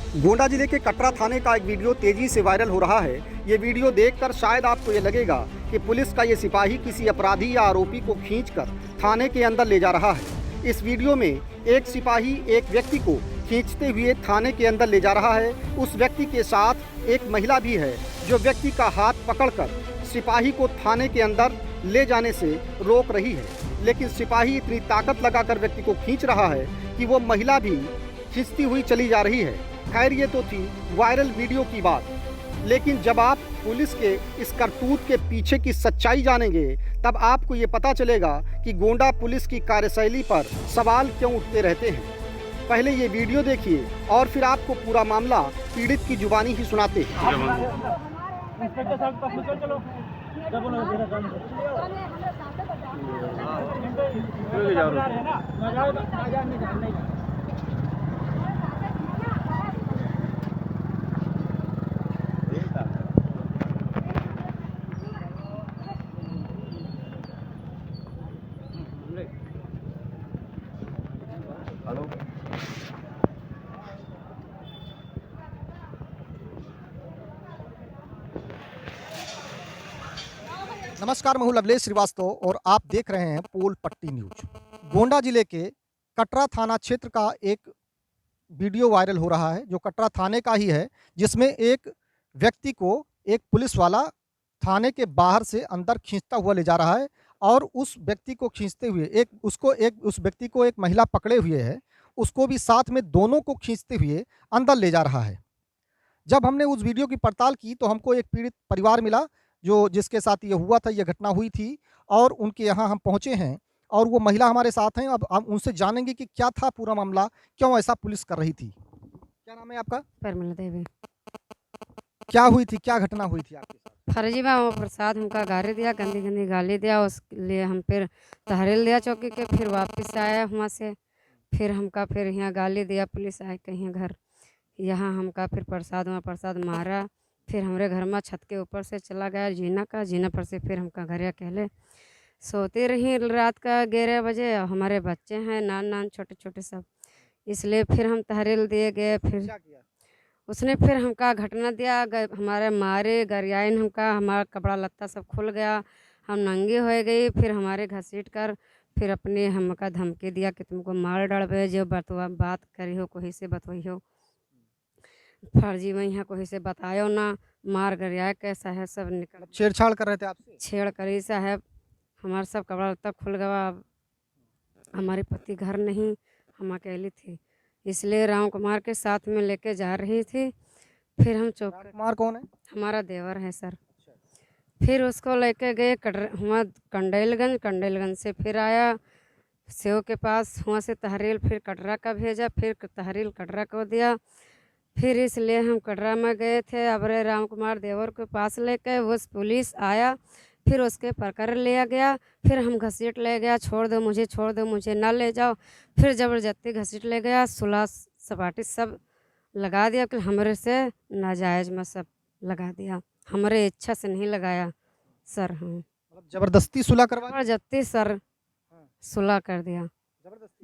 गोंडा जिले के कटरा थाने का एक वीडियो तेजी से वायरल हो रहा है। ये वीडियो देखकर शायद आपको ये लगेगा कि पुलिस का ये सिपाही किसी अपराधी या आरोपी को खींचकर थाने के अंदर ले जा रहा है। इस वीडियो में एक सिपाही एक व्यक्ति को खींचते हुए थाने के अंदर ले जा रहा है। उस व्यक्ति के साथ एक महिला भी है जो व्यक्ति का हाथ पकड़कर सिपाही को थाने के अंदर ले जाने से रोक रही है, लेकिन सिपाही इतनी ताकत लगाकर व्यक्ति को खींच रहा है कि वो महिला भी खींचती हुई चली जा रही है। खैर, ये तो थी वायरल वीडियो की बात, लेकिन जब आप पुलिस के इस करतूत के पीछे की सच्चाई जानेंगे तब आपको ये पता चलेगा कि गोंडा पुलिस की कार्यशैली पर सवाल क्यों उठते रहते हैं। पहले ये वीडियो देखिए और फिर आपको पूरा मामला पीड़ित की जुबानी ही सुनाते हैं। हेलो, नमस्कार, मैं हूं लवलेश श्रीवास्तव और आप देख रहे हैं पोल पट्टी न्यूज। गोंडा जिले के कटरा थाना क्षेत्र का एक वीडियो वायरल हो रहा है जो कटरा थाने का ही है, जिसमें एक व्यक्ति को एक पुलिस वाला थाने के बाहर से अंदर खींचता हुआ ले जा रहा है और उस व्यक्ति को खींचते हुए उस व्यक्ति को एक महिला पकड़े हुए है, उसको भी साथ में दोनों को खींचते हुए अंदर ले जा रहा है। जब हमने उस वीडियो की पड़ताल की तो हमको एक पीड़ित परिवार मिला जिसके साथ ये हुआ था, ये घटना हुई थी और उनके यहाँ हम पहुँचे हैं और वो महिला हमारे साथ हैं। अब हम उनसे जानेंगे कि क्या था पूरा मामला, क्यों ऐसा पुलिस कर रही थी। क्या नाम है आपका? परमिला देवी। क्या हुई थी, क्या घटना हुई थी आपके साथ? फर्जी में वो प्रसाद हमका गाली दिया, गंदी गंदी गाली दिया, उसके लिए हम फिर तहरील दिया चौकी के, फिर वापस आया वहाँ से, फिर हमका फिर यहाँ गाली दिया, पुलिस आए कहीं घर, यहाँ हमका फिर प्रसाद मारा, फिर हमारे घर में छत के ऊपर से चला गया जीना पर से फिर हमका घर अकेले सोती रही रात का 11 बजे। हमारे बच्चे हैं नान छोटे छोटे सब, इसलिए फिर हम तहरील दिए गए। फिर उसने फिर हमका घटना दिया, हमारे मारे गरियाइन, हमका हमारा कपड़ा लत्ता सब खुल गया, हम नंगी हो गई। फिर हमारे घसीट कर फिर अपने हमका धमकी दिया कि तुमको मार डरबे, जो बात करी हो कोई से बतवई हो, फर्जी में यहाँ कोई से बतायो ना, मार गरिया कैसा है सब निकल। छेड़छाड़ कर रहे थे आपसे? छेड़ करी साहब, हमारा सब कपड़ा लत्ता खुल गया। हमारे पति घर नहीं, हम अकेली थी, इसलिए राम कुमार के साथ में लेके जा रही थी। फिर हम चौक। कुमार कौन है? हमारा देवर है सर। फिर उसको लेके गए कंडेलगंज से फिर आया सेव के पास, वहाँ से तहरील फिर कटरा का भेजा, फिर तहरील कटरा को दिया। फिर इसलिए हम कटरा में गए थे, अबरे राम कुमार देवर के पास लेके वो पुलिस आया, फिर उसके पकड़ लिया गया। फिर हम घसीट ले गया, छोड़ दो मुझे ना ले जाओ। फिर ज़बरदस्ती घसीट ले गया, सुलह सपाटी सब लगा दिया कि हमारे से नाजायज़ में सब लगा दिया, हमारे इच्छा से नहीं लगाया सर। हम मतलब जबरदस्ती सुलह करवा? जबरदस्ती सर सुलह कर दिया,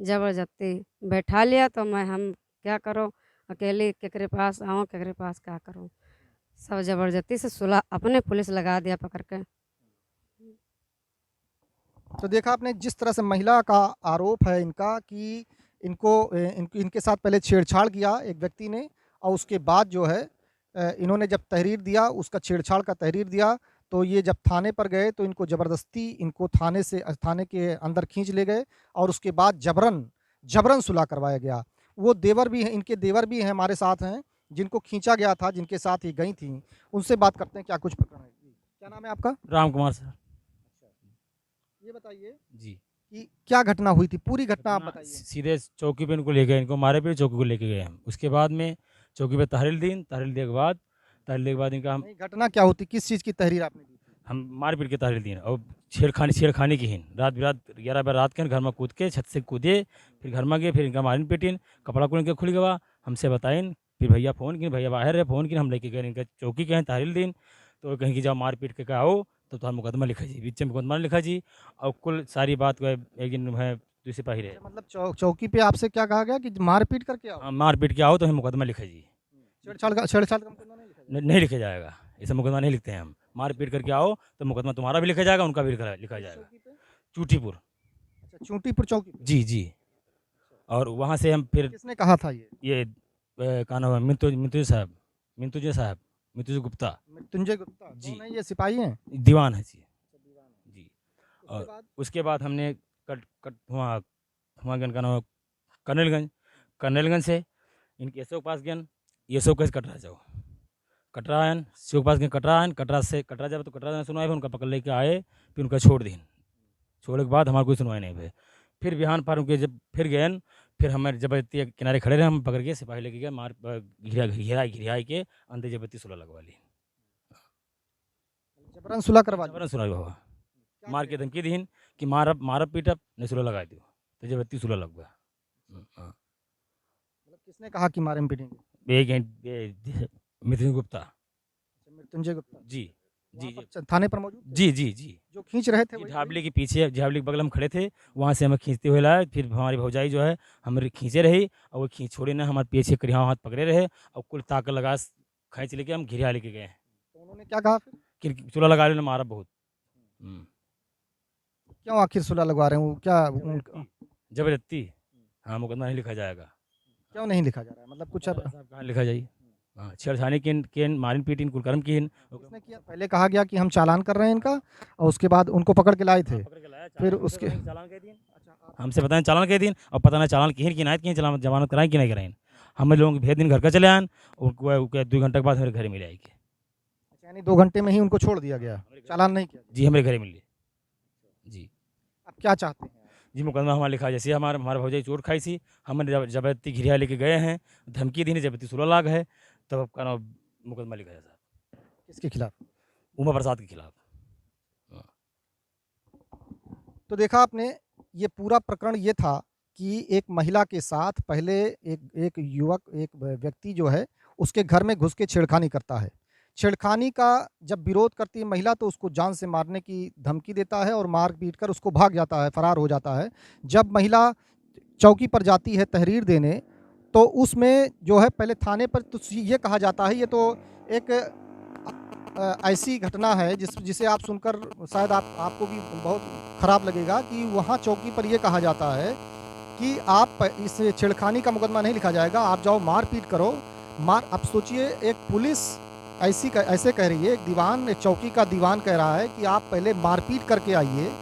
जबरदस्ती बैठा लिया। तो हम क्या करो, अकेले केकरे पास आऊँ, केकरे पास क्या करूँ, सब जबरदस्ती से सुलह अपने पुलिस लगा दिया पकड़ के। तो देखा आपने जिस तरह से महिला का आरोप है इनका कि इनके साथ पहले छेड़छाड़ किया एक व्यक्ति ने और उसके बाद जो है इन्होंने जब तहरीर दिया, उसका छेड़छाड़ का तहरीर दिया, तो ये जब थाने पर गए तो इनको ज़बरदस्ती इनको थाने के अंदर खींच ले गए और उसके बाद जबरन सुलह करवाया गया। वो देवर भी हैं, इनके देवर भी हैं हमारे साथ हैं, जिनको खींचा गया था, जिनके साथ ये गई थी, उनसे बात करते हैं क्या कुछ प्रकरण है। क्या नाम है आपका? राम कुमार सर। ये बताइए जी, कि क्या घटना हुई थी, पूरी घटना आप बताइए। सीधे चौकी पे इनको ले गए, इनको मारे पे चौकी को लेके गए हम। उसके बाद में चौकी पे तहरील दिए के बाद इनका हम घटना क्या होती, किस चीज़ की तहरीर आपने दी? हम मारपीट के तहरील दिए और छेड़खानी की हिन रात 11 बजे रात के घर में कूद के छत से कूदे, फिर घर में गए, फिर इनका मारिन पीटिन, कपड़ा को इनके खुल गया, हमसे बताइन, फिर भैया फ़ोन किन, भैया बाहर है, फ़ोन किन, हम लेके गए इनका चौकी के हैं तहरील दिन। तो कहीं की जाओ मारपीट के आओ तो तुम्हारा मुकदमा लिखा जी, बीच में मुकदमा लिखा जी, और कुल सारी बात को एक दिन है तो सिपाही रहे। मतलब चौकी पे आपसे क्या कहा गया कि मारपीट करके आओ? मारपीट के आओ तो हमें मुकदमा लिखा जी। छेड़छाड़ का मुकदमा नहीं लिखा जाएगा? नहीं लिखा जाएगा, ऐसा मुकदमा नहीं लिखते हैं हम। मार पीट करके आओ तो मुकदमा तुम्हारा भी लिखा जाएगा, उनका भी लिखा जाएगा। चौकी पे? चूटीपुर। अच्छा, चूंटीपुर चौकी पे। जी जी। और वहाँ से हम फिर किसने कहा था ये का नाम है मिंतुजय गुप्ता। मृत्युंजय गुप्ता? जी। कौन है ये, सिपाही हैं? दीवान है जी। जी। उसके और बाद? उसके बाद हमने वहाँ का नाम कर्नलगंज से इनके यसो के पास गए, यसो के कटरा जाओ, कटरा आयन शिव के पास गए, कटरा आयन, कटरा से कटरा जब तो कटरा ने सुनवाई, उनका पकड़ लेके आए, फिर उनका छोड़ दी। छोड़ने के बाद हमारी कोई सुनवाई नहीं हुई। फिर बिहान पर उनके जब फिर गए, फिर हमें जबरदस्ती किनारे खड़े रहे, हम पकड़ के सिपाही लेके गए, मार घिराई के अंदर जबरदस्ती सुलह लगवा ली। जबरन सुलह करवा ली? जबरन सुलह हुआ, मार के धमकी दी कि मारब पीटब नहीं सुलह लगा दो, तो जबरदस्ती सुलह लगवा। मतलब किसने कहा कि मारेंगे पीटेंगे? मिथुन गुप्ता। मृत्युंजय गुप्ता जी जी वहाँ जी पर थाने पर मौजूद थे? जी जी जी। जो खींच रहे थे जी, वही? झाबली के पीछे, झाबली के बगल में खड़े थे, वहाँ से हमें खींचते हुए लाए। फिर हमारी भौजाई जो है हमारी खींचे रही, और वो खींच छोड़ी ना, हमारे पीछे करिया हाथ पकड़े रहे, और कुल ताकत लगा खींच लेके हम घिरिया लेके गए। तो उन्होंने क्या कहा फिर? कि चूल्हा लगा लो, मारा बहुत। क्यों आखिर सुलह लगवा रहे हैं वो, क्या जबरदस्ती। हाँ, मुकदमा नहीं लिखा जाएगा। क्यों नहीं लिखा जा रहा है? मतलब कुछ अब साहब कहाँ लिखा जाए? हाँ, छेड़छाड़ी की मारिन पीटिन कुलकर्म की। किसने किया? पहले कहा गया कि हम चालान कर रहे हैं इनका, और उसके बाद उनको पकड़ के लाए थे। फिर उसके चालान के दिन हमसे पता नहीं चालान के दिन, और पता नहीं चालान की नायत की चालान जमानत कराएं कि नहीं कराएं। हम लोगों के भेज दिन घर का चले आए, और 2 घंटे के बाद मेरे घर मिले आएगी। यानी 2 घंटे में ही उनको छोड़ दिया गया, चालान नहीं किया? जी, हमारे घर मिले जी। अब क्या चाहते हैं? जी, मुकदमा हमारा लिखा, जैसे हमारे भौजाई चोट खाई थी, हमने जबरदस्ती घिरिया लेके गए हैं, धमकी दी, जबरदस्ती सुलह लाग है, तब अब का मुकदमा लिखा जाता है। किसके खिलाफ? उमा प्रसाद के खिलाफ। तो देखा आपने, ये पूरा प्रकरण ये था कि एक महिला के साथ पहले एक युवक, एक व्यक्ति जो है उसके घर में घुस के छेड़खानी करता है। छेड़खानी का जब विरोध करती है महिला, तो उसको जान से मारने की धमकी देता है और मार पीट कर उसको भाग जाता है, फरार हो जाता है। जब महिला चौकी पर जाती है तहरीर देने, तो उसमें जो है पहले थाने पर तो ये कहा जाता है, ये तो एक ऐसी घटना है जिसे आप सुनकर शायद आपको भी बहुत ख़राब लगेगा कि वहाँ चौकी पर ये कहा जाता है कि आप इस छेड़खानी का मुकदमा नहीं लिखा जाएगा, आप जाओ मार पीट करो। अब सोचिए, एक पुलिस ऐसे कह रही है, एक दीवान, एक चौकी का दीवान कह रहा है कि आप पहले मारपीट करके आइए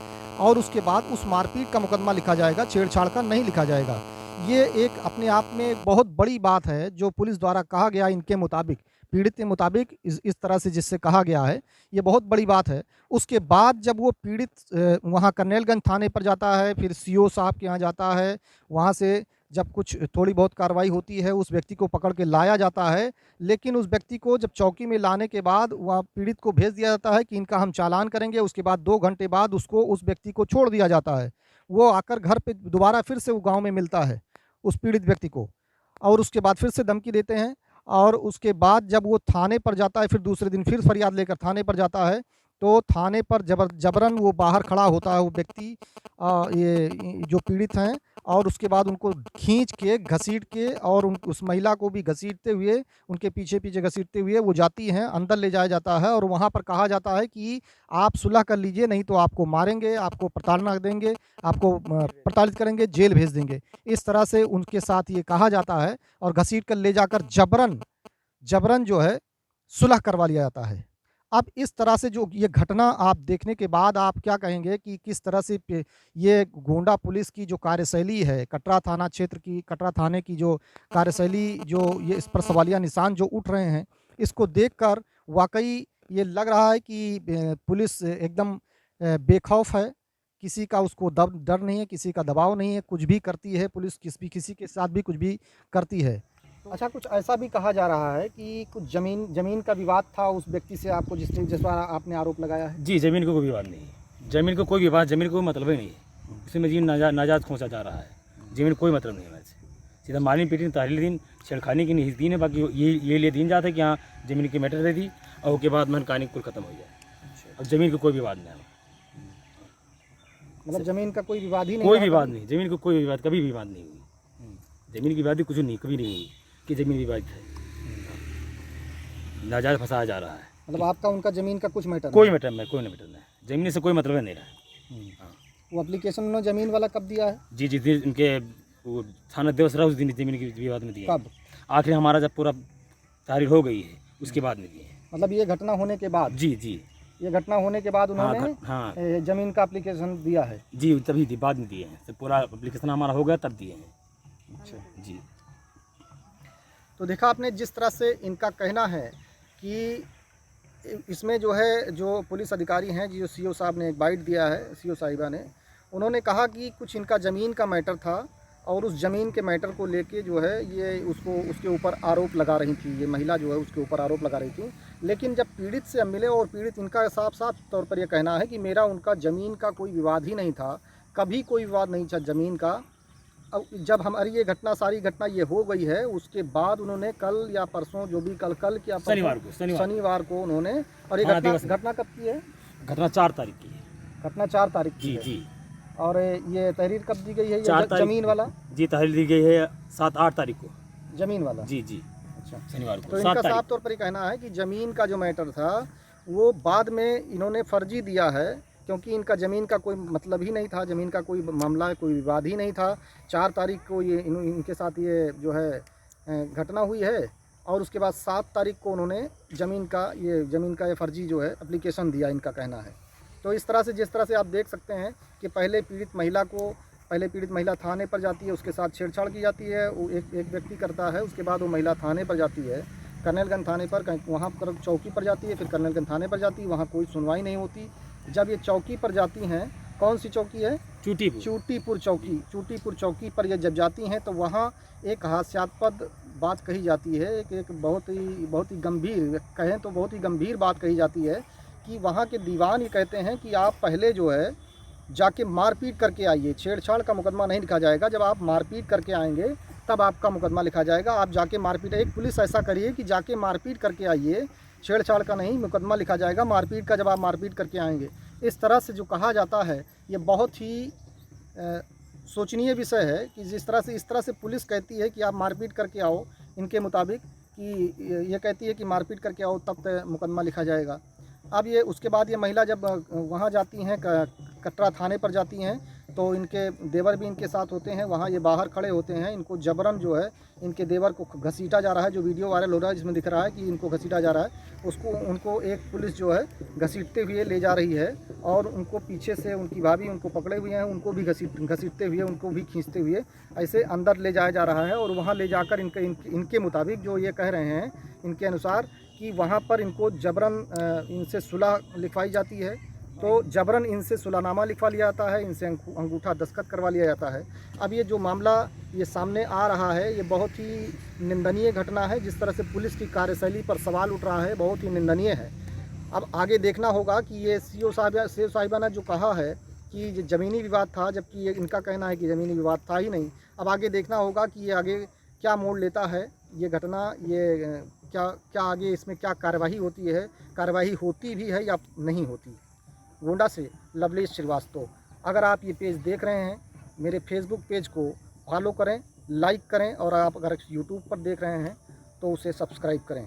और उसके बाद उस मारपीट का मुकदमा लिखा जाएगा, छेड़छाड़ का नहीं लिखा जाएगा। ये एक अपने आप में एक बहुत बड़ी बात है जो पुलिस द्वारा कहा गया, इनके मुताबिक, पीड़ित के मुताबिक इस तरह से जिससे कहा गया है, ये बहुत बड़ी बात है। उसके बाद जब वो पीड़ित वहाँ कर्नलगंज थाने पर जाता है, फिर सीओ साहब के यहाँ जाता है, वहाँ से जब कुछ थोड़ी बहुत कार्रवाई होती है, उस व्यक्ति को पकड़ के लाया जाता है। लेकिन उस व्यक्ति को जब चौकी में लाने के बाद वहाँ पीड़ित को भेज दिया जाता है कि इनका हम चालान करेंगे। उसके बाद 2 घंटे बाद उस व्यक्ति को छोड़ दिया जाता है। वो आकर घर पे दोबारा फिर से वो गाँव में मिलता है उस पीड़ित व्यक्ति को, और उसके बाद फिर से धमकी देते हैं। और उसके बाद जब वो थाने पर जाता है, फिर दूसरे दिन फिर फरियाद लेकर थाने पर जाता है, तो थाने पर जबरन वो बाहर खड़ा होता है वो व्यक्ति, ये जो पीड़ित हैं, और उसके बाद उनको खींच के, घसीट के, और उस महिला को भी घसीटते हुए, उनके पीछे पीछे घसीटते हुए वो जाती हैं, अंदर ले जाया जाता है। और वहाँ पर कहा जाता है कि आप सुलह कर लीजिए, नहीं तो आपको मारेंगे, आपको प्रताड़ना देंगे, आपको प्रताड़ित करेंगे, जेल भेज देंगे। इस तरह से उनके साथ ये कहा जाता है, और घसीट कर ले जाकर जबरन जो है सुलह करवा लिया जाता है। अब इस तरह से जो ये घटना आप देखने के बाद आप क्या कहेंगे कि किस तरह से ये गोंडा पुलिस की जो कार्यशैली है, कटरा थाना क्षेत्र की, कटरा थाने की जो कार्यशैली, जो ये इस पर सवालिया निशान जो उठ रहे हैं, इसको देखकर वाकई ये लग रहा है कि पुलिस एकदम बेखौफ है, किसी का उसको डर नहीं है, किसी का दबाव नहीं है, कुछ भी करती है पुलिस, किसी के साथ भी कुछ भी करती है। अच्छा, कुछ ऐसा भी कहा जा रहा है कि कुछ ज़मीन का विवाद था उस व्यक्ति से, आपको जिस पर आपने आरोप लगाया है? जी, ज़मीन को कोई विवाद नहीं है, ज़मीन को कोई विवाद, ज़मीन को कोई मतलब ही नहीं है। इसमें ज़मीन नाजायज़ खोसा जा रहा है, ज़मीन कोई मतलब नहीं है वैसे। सीधा मारने पीटने तहरीर दिन छेड़खानी की नहीं दिन है, बाकी ये लिए दिन जाता है कि हाँ ज़मीन की मैटर दे दी, और उसके बाद मन कहानी कुल खत्म हो जाए। अब ज़मीन को कोई विवाद नहीं है, मतलब ज़मीन का कोई विवाद ही नहीं? कोई विवाद नहीं, ज़मीन को कोई विवाद, कभी विवाद नहीं हुई। ज़मीन की विवाद कुछ नहीं, कभी नहीं हुई कि ज़मीन विवाद है। नाजायज़ फंसाया जा रहा है। मतलब आपका उनका ज़मीन का कुछ मैटर कोई मैटर नहीं, कोई मैटर नहीं, ज़मीन से कोई मतलब नहीं रहा। नहीं? हाँ। वो एप्लीकेशन उन्होंने ज़मीन वाला कब दिया है? जी जिस दिन इनके वो थाना देवस रहा उस दिन ज़मीन की विवाद में दिए। कब? आखिर हमारा जब पूरा तारीख हो गई है उसके बाद में दिए। मतलब ये घटना होने के बाद? जी जी ये घटना होने के बाद उन्होंने हाँ ज़मीन का एप्लीकेशन दिया है? जी तभी दी, बाद में दिए हैं। तो पूरा एप्लीकेशन हमारा हो गया तब दिए हैं। अच्छा जी। तो देखा आपने जिस तरह से इनका कहना है कि इसमें जो है जो पुलिस अधिकारी हैं जो सीओ साहब ने एक बाइट दिया है, सीओ साहिबा ने, उन्होंने कहा कि कुछ इनका ज़मीन का मैटर था और उस ज़मीन के मैटर को लेके जो है ये उसको उसके ऊपर आरोप लगा रही थी, ये महिला जो है उसके ऊपर आरोप लगा रही थी। लेकिन जब पीड़ित से मिले और पीड़ित इनका साफ साफ तौर पर यह कहना है कि मेरा उनका ज़मीन का कोई विवाद ही नहीं था, कभी कोई विवाद नहीं था ज़मीन का। अब जब हमारी ये घटना सारी घटना ये हो गई है उसके बाद उन्होंने कल या परसों जो भी कल क्या शनिवार को उन्होंने, और ये घटना कब की है? घटना 4 तारीख की है। घटना 4 तारीख की जी है। जी। और ये तहरीर कब दी गई है? 4 तारीख ज़मीन वाला? जी तहरीर दी गई है 7-8 तारीख को। ज़मीन वाला? जी जी अच्छा शनिवार को। तो इनका साफ तौर पर ये कहना है कि ज़मीन का जो मैटर था वो बाद में इन्होंने फर्जी दिया है, क्योंकि इनका ज़मीन का कोई मतलब ही नहीं था, ज़मीन का कोई मामला कोई विवाद ही नहीं था। 4 तारीख को ये इनके साथ ये जो है घटना हुई है और उसके बाद 7 तारीख को उन्होंने ज़मीन का ये फर्जी जो है एप्लीकेशन दिया, इनका कहना है। तो इस तरह से जिस तरह से आप देख सकते हैं कि पहले पीड़ित महिला थाने पर जाती है, उसके साथ छेड़छाड़ की जाती है, वो एक व्यक्ति करता है, उसके बाद वो महिला थाने पर जाती है, कर्नलगंज थाने पर, वहाँ पर चौकी पर जाती है, फिर कर्नलगंज थाने पर जाती है, वहाँ कोई सुनवाई नहीं होती। जब ये चौकी पर जाती हैं, कौन सी चौकी है? चूटीपुर चौकी पर ये जब जाती हैं तो वहाँ एक हास्यास्पद बात कही जाती है, एक बहुत ही गंभीर, कहें तो बहुत ही गंभीर बात कही जाती है कि वहाँ के दीवान ये कहते हैं कि आप पहले जो है जाके मारपीट करके आइए, छेड़छाड़ का मुकदमा नहीं लिखा जाएगा, जब आप मारपीट करके आएंगे तब आपका मुकदमा लिखा जाएगा। आप जाके मारपीट, एक पुलिस ऐसा करिए कि जाके मारपीट करके आइए, छेड़छाड़ का नहीं, मुकदमा लिखा जाएगा मारपीट का, जब आप मारपीट करके आएंगे। इस तरह से जो कहा जाता है ये बहुत ही सोचनीय विषय है कि इस तरह से पुलिस कहती है कि आप मारपीट करके आओ, इनके मुताबिक कि ये कहती है कि मारपीट करके आओ तब तक मुकदमा लिखा जाएगा। अब ये उसके बाद ये महिला जब वहाँ जाती हैं, कटरा थाने पर जाती हैं, तो इनके देवर भी इनके साथ होते हैं, वहाँ ये बाहर खड़े होते हैं, इनको जबरन जो है इनके देवर को घसीटा जा रहा है। जो वीडियो वायरल हो रहा है जिसमें दिख रहा है कि इनको घसीटा जा रहा है, उनको एक पुलिस जो है घसीटते हुए ले जा रही है और उनको पीछे से उनकी भाभी उनको पकड़े हुए हैं, उनको भी घसीटते हुए, उनको भी खींचते हुए ऐसे अंदर ले जाया जा रहा है। और वहाँ ले जाकर इनके मुताबिक जो ये कह रहे हैं, इनके अनुसार कि वहाँ पर इनको जबरन इनसे सुलह लिखवाई जाती है, तो जबरन इनसे सुलहनामा लिखवा लिया जाता है, इनसे अंगूठा दस्तखत करवा लिया जाता है। अब ये जो मामला ये सामने आ रहा है ये बहुत ही निंदनीय घटना है। जिस तरह से पुलिस की कार्यशैली पर सवाल उठ रहा है बहुत ही निंदनीय है। अब आगे देखना होगा कि ये सीओ साहिबा ने जो कहा है कि ये ज़मीनी विवाद था, जबकि ये इनका कहना है कि ज़मीनी विवाद था ही नहीं। अब आगे देखना होगा कि ये आगे क्या मोड़ लेता है ये घटना, ये क्या आगे इसमें क्या कार्रवाई होती है, कार्रवाई होती भी है या नहीं होती। गोंडा से लवलेश श्रीवास्तव। अगर आप ये पेज देख रहे हैं, मेरे फेसबुक पेज को फॉलो करें, लाइक करें, और आप अगर यूट्यूब पर देख रहे हैं तो उसे सब्सक्राइब करें।